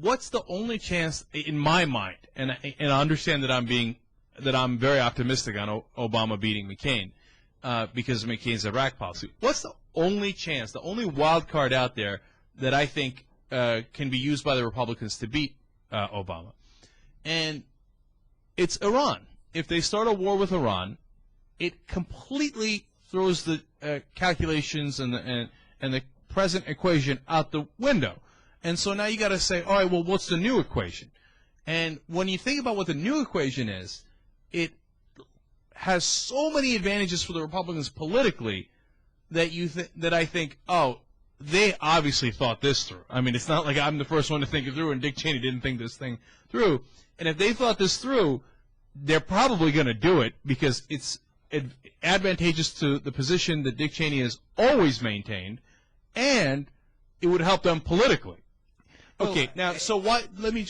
what's the only chance in my mind, and I understand that I'm very optimistic on Obama beating McCain because of McCain's Iraq policy. What's the only chance, the only wild card out there that I think can be used by the Republicans to beat Obama? And it's Iran. If they start a war with Iran, it completely throws the calculations and the present equation out the window. And so now you got to say, all right, well, what's the new equation? And when you think about what the new equation is, it has so many advantages for the Republicans politically that that I think, oh, they obviously thought this through. I mean, it's not like I'm the first one to think it through, and Dick Cheney didn't think this thing through. And if they thought this through, they're probably going to do it because it's advantageous to the position that Dick Cheney has always maintained, and it would help them politically. Okay, now, so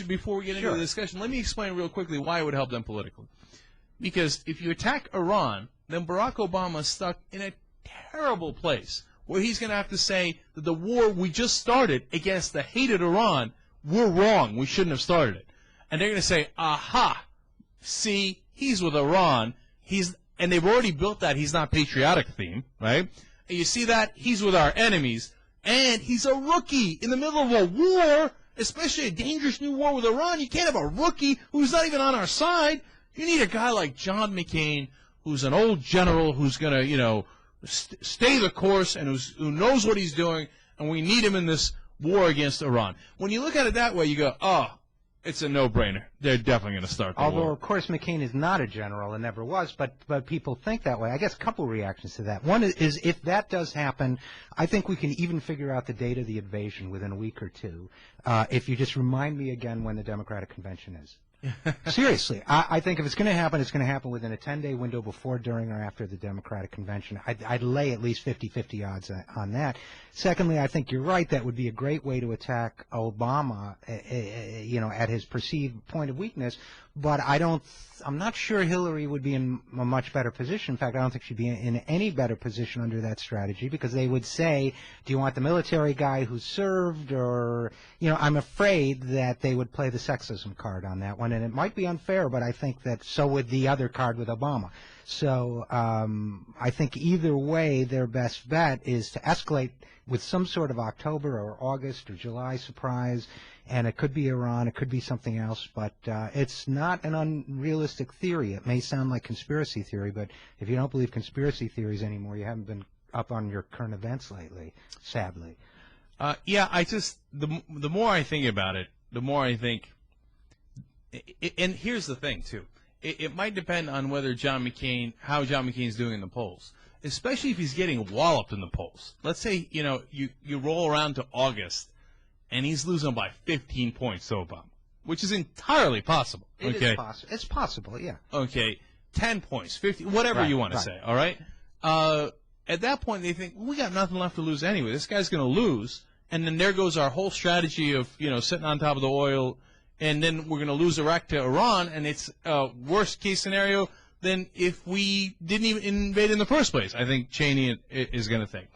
before we get into the discussion, let me explain real quickly why it would help them politically. Because if you attack Iran, then Barack Obama is stuck in a terrible place where he's going to have to say that the war we just started against the hated Iran, we're wrong, we shouldn't have started it. And they're going to say, aha, see, he's with Iran, and they've already built that he's not patriotic theme, right? And you see that? He's with our enemies. And he's a rookie in the middle of a war, especially a dangerous new war with Iran. You can't have a rookie who's not even on our side. You need a guy like John McCain, who's an old general, who's going to, stay the course and who knows what he's doing, and we need him in this war against Iran. When you look at it that way, you go, oh, it's a no-brainer. They're definitely going to start the war. Although, of course, McCain is not a general and never was, but people think that way. I guess a couple reactions to that. One is if that does happen, I think we can even figure out the date of the invasion within a week or two, if you just remind me again when the Democratic Convention is. Seriously, I think if it's going to happen within a 10-day window before, during, or after the Democratic Convention. I'd lay at least 50-50 odds on that. Secondly, I think you're right. That would be a great way to attack Obama, at his perceived point of weakness. But I'm not sure Hillary would be in a much better position. In fact, I don't think she'd be in any better position under that strategy, because they would say, do you want the military guy who served, or, I'm afraid that they would play the sexism card on that one. And it might be unfair, but I think that so would the other card with Obama. So I think either way, their best bet is to escalate with some sort of October or August or July surprise, and it could be Iran, it could be something else, but it's not an unrealistic theory. It may sound like conspiracy theory, but if you don't believe conspiracy theories anymore, you haven't been up on your current events lately, sadly. The more I think about it, the more I think, and here's the thing, too. It might depend on how John McCain's doing in the polls, especially if he's getting walloped in the polls. Let's say, you roll around to August, and he's losing by 15 points to Obama, which is entirely possible. It is possible. It's possible, yeah. Okay, 10 points, 50, whatever you want to say, all right? At that point, they think, we got nothing left to lose anyway. This guy's going to lose, and then there goes our whole strategy of, sitting on top of the oil, and then we're going to lose Iraq to Iran, and it's a worst-case scenario than if we didn't even invade in the first place, I think Cheney is going to think.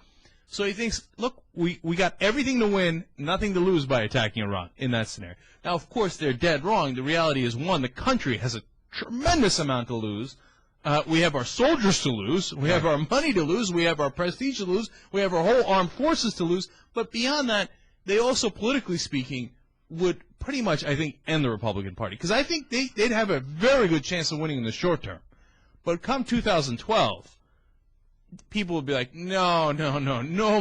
So he thinks, look, we got everything to win, nothing to lose by attacking Iran in that scenario. Now, of course, they're dead wrong. The reality is, one, the country has a tremendous amount to lose. We have our soldiers to lose. We have our money to lose. We have our prestige to lose. We have our whole armed forces to lose. But beyond that, they also, politically speaking, would pretty much, I think, end the Republican Party. Because I think they'd have a very good chance of winning in the short term. But come 2012, people would be like, no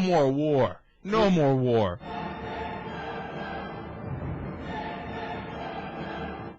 more war. No more war.